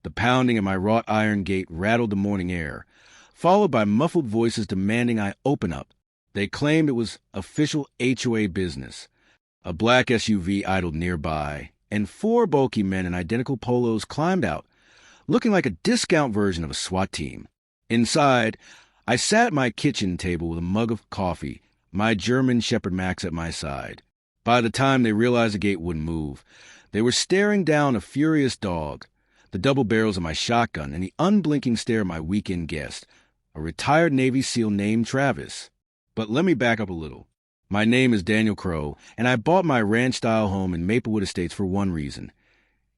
The pounding of my wrought iron gate rattled the morning air, followed by muffled voices demanding I open up. They claimed it was official HOA business. A black SUV idled nearby, and 4 bulky men in identical polos climbed out, looking like a discount version of a SWAT team. Inside, I sat at my kitchen table with a mug of coffee, my German Shepherd Max at my side. By the time they realized the gate wouldn't move, they were staring down a furious dog, the double barrels of my shotgun, and the unblinking stare of my weekend guest, a retired Navy SEAL named Travis. But let me back up a little. My name is Daniel Crow, and I bought my ranch-style home in Maplewood Estates for one reason.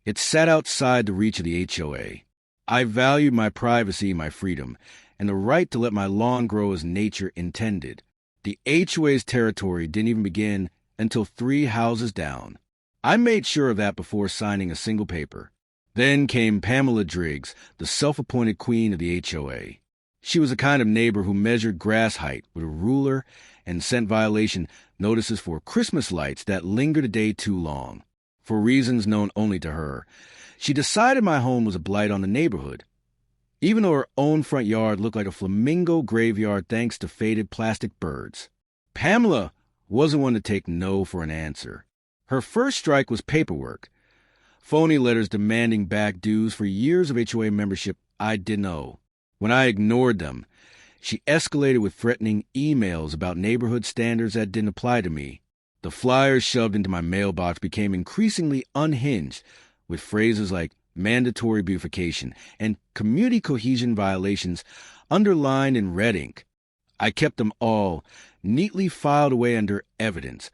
It sat outside the reach of the HOA. I valued my privacy, my freedom, and the right to let my lawn grow as nature intended. The HOA's territory didn't even begin until 3 houses down. I made sure of that before signing a single paper. Then came Pamela Driggs, the self-appointed queen of the HOA. She was the kind of neighbor who measured grass height with a ruler and sent violation notices for Christmas lights that lingered a day too long. For reasons known only to her, she decided my home was a blight on the neighborhood, even though her own front yard looked like a flamingo graveyard thanks to faded plastic birds. Pamela wasn't one to take no for an answer. Her first strike was paperwork. Phony letters demanding back dues for years of HOA membership I didn't owe. When I ignored them, she escalated with threatening emails about neighborhood standards that didn't apply to me. The flyers shoved into my mailbox became increasingly unhinged, with phrases like mandatory beautification and community cohesion violations underlined in red ink. I kept them all neatly filed away under evidence,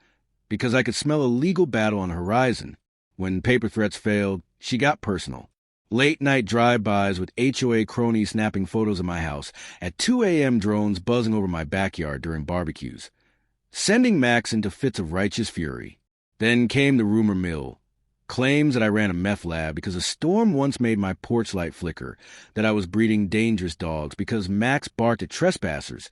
because I could smell a legal battle on the horizon. When paper threats failed, she got personal. Late-night drive-bys with HOA cronies snapping photos of my house, at 2 a.m. drones buzzing over my backyard during barbecues, sending Max into fits of righteous fury. Then came the rumor mill. Claims that I ran a meth lab because a storm once made my porch light flicker, that I was breeding dangerous dogs because Max barked at trespassers,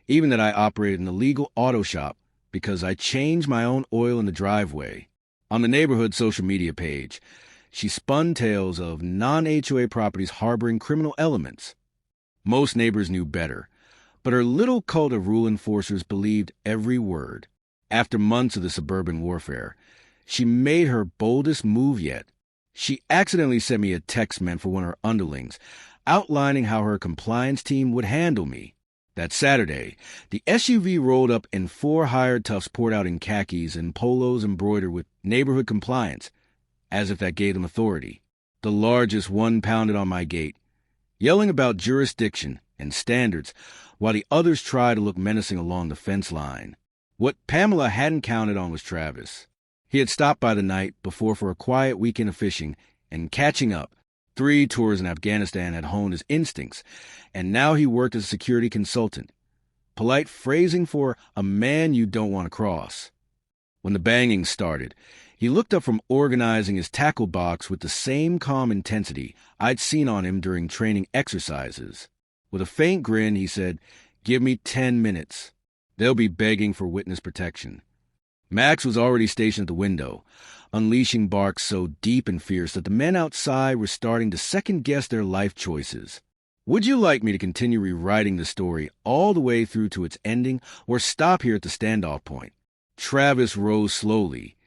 even that I operated an illegal auto shop because I changed my own oil in the driveway. On the neighborhood social media page, she spun tales of non-HOA properties harboring criminal elements. Most neighbors knew better, but her little cult of rule enforcers believed every word. After months of the suburban warfare, she made her boldest move yet. She accidentally sent me a text meant for one of her underlings, outlining how her compliance team would handle me. That Saturday, the SUV rolled up and 4 hired toughs poured out in khakis and polos embroidered with neighborhood compliance, as if that gave them authority. The largest one pounded on my gate, yelling about jurisdiction and standards, while the others tried to look menacing along the fence line. What Pamela hadn't counted on was Travis. He had stopped by the night before for a quiet weekend of fishing and catching up. 3 tours in Afghanistan had honed his instincts, and now he worked as a security consultant. Polite phrasing for a man you don't want to cross. When the banging started, he looked up from organizing his tackle box with the same calm intensity I'd seen on him during training exercises. With a faint grin, he said, "Give me 10 minutes. They'll be begging for witness protection." Max was already stationed at the window, unleashing barks so deep and fierce that the men outside were starting to second-guess their life choices. Would you like me to continue rewriting the story all the way through to its ending, or stop here at the standoff point? Travis rose slowly,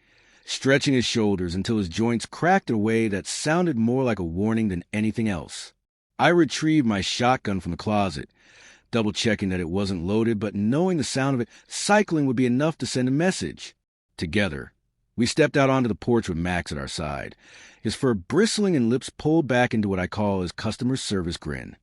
stretching his shoulders until his joints cracked in a way that sounded more like a warning than anything else. I retrieved my shotgun from the closet, double-checking that it wasn't loaded, but knowing the sound of it cycling would be enough to send a message. Together, we stepped out onto the porch with Max at our side, his fur bristling and lips pulled back into what I call his customer service grin.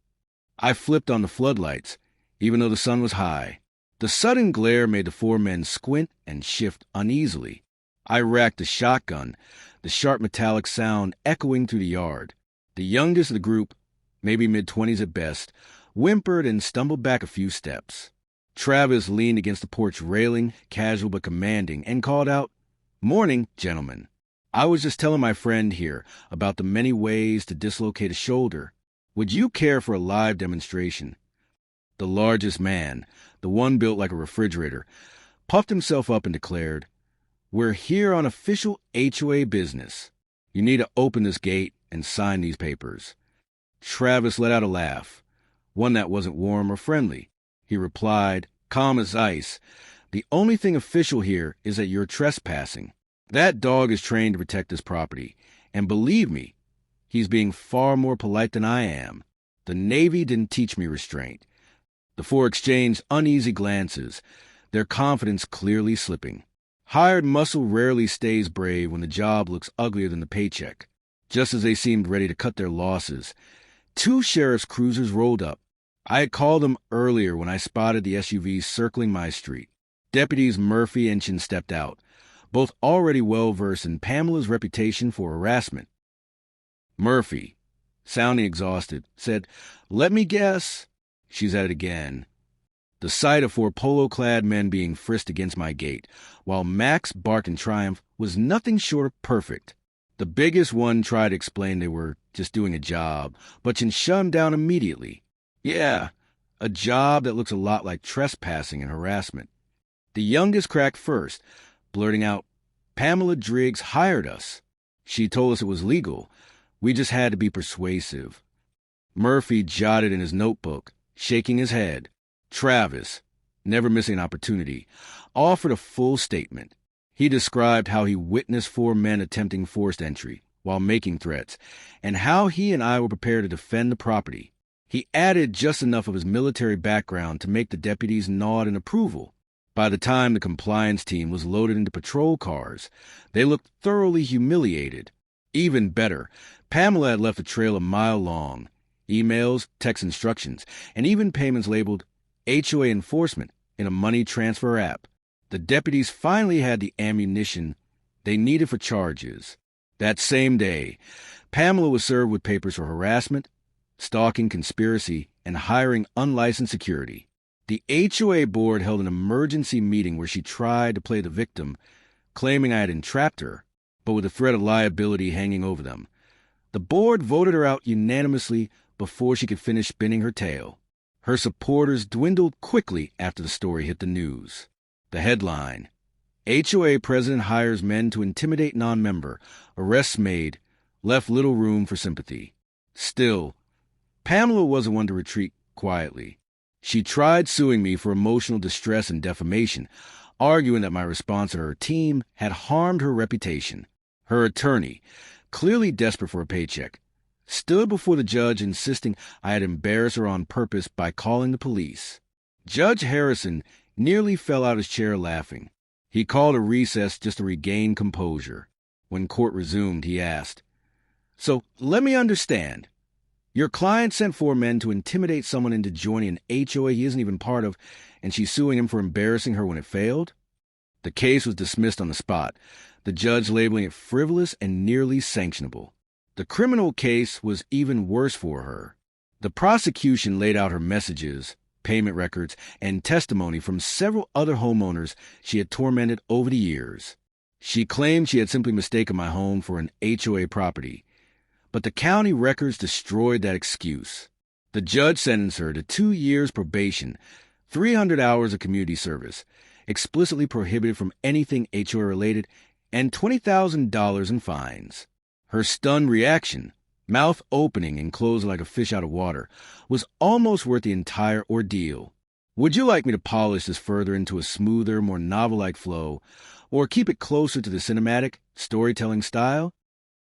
I flipped on the floodlights, even though the sun was high. The sudden glare made the 4 men squint and shift uneasily. I racked the shotgun, the sharp metallic sound echoing through the yard. The youngest of the group, maybe mid-20s at best, whimpered and stumbled back a few steps. Travis leaned against the porch railing, casual but commanding, and called out, "Morning, gentlemen. I was just telling my friend here about the many ways to dislocate a shoulder. Would you care for a live demonstration?" The largest man, the one built like a refrigerator, puffed himself up and declared, "We're here on official HOA business. You need to open this gate and sign these papers." Travis let out a laugh, one that wasn't warm or friendly. He replied, calm as ice, "The only thing official here is that you're trespassing. That dog is trained to protect this property, and believe me, he's being far more polite than I am. The Navy didn't teach me restraint." The four exchanged uneasy glances, their confidence clearly slipping. Hired muscle rarely stays brave when the job looks uglier than the paycheck. Just as they seemed ready to cut their losses, two sheriff's cruisers rolled up. I had called them earlier when I spotted the SUVs circling my street. Deputies Murphy and Chin stepped out, both already well-versed in Pamela's reputation for harassment. Murphy, sounding exhausted, said, "Let me guess." She's at it again. The sight of four polo-clad men being frisked against my gate, while Max barked in triumph, was nothing short of perfect. The biggest one tried to explain they were just doing a job, but Chin shut him down immediately. Yeah, a job that looks a lot like trespassing and harassment. The youngest cracked first, blurting out, "Pamela Driggs hired us. She told us it was legal. We just had to be persuasive." Murphy jotted in his notebook, shaking his head. Travis, never missing an opportunity, offered a full statement. He described how he witnessed four men attempting forced entry while making threats, and how he and I were prepared to defend the property. He added just enough of his military background to make the deputies nod in approval. By the time the compliance team was loaded into patrol cars, they looked thoroughly humiliated. Even better, Pamela had left a trail a mile long. Emails, text instructions, and even payments labeled HOA enforcement in a money transfer app. The deputies finally had the ammunition they needed for charges. That same day, Pamela was served with papers for harassment, stalking, conspiracy, and hiring unlicensed security. The HOA board held an emergency meeting where she tried to play the victim, claiming I had entrapped her, but with the threat of liability hanging over them. The board voted her out unanimously before she could finish spinning her tale. Her supporters dwindled quickly after the story hit the news. The headline: HOA president hires men to intimidate non-member. Arrests made. Left little room for sympathy. Still, Pamela wasn't one to retreat quietly. She tried suing me for emotional distress and defamation, arguing that my response to her team had harmed her reputation. Her attorney, clearly desperate for a paycheck, stood before the judge insisting I had embarrassed her on purpose by calling the police. Judge Harrison nearly fell out of his chair laughing. He called a recess just to regain composure. When court resumed, he asked, "So, let me understand. Your client sent four men to intimidate someone into joining an HOA he isn't even part of, and she's suing him for embarrassing her when it failed?" The case was dismissed on the spot, the judge labeling it frivolous and nearly sanctionable. The criminal case was even worse for her. The prosecution laid out her messages, payment records, and testimony from several other homeowners she had tormented over the years. She claimed she had simply mistaken my home for an HOA property, but the county records destroyed that excuse. The judge sentenced her to 2 years probation, 300 hours of community service, explicitly prohibited from anything HOA-related, and $20,000 in fines. Her stunned reaction, mouth opening and closed like a fish out of water, was almost worth the entire ordeal. Would you like me to polish this further into a smoother, more novel-like flow, or keep it closer to the cinematic, storytelling style?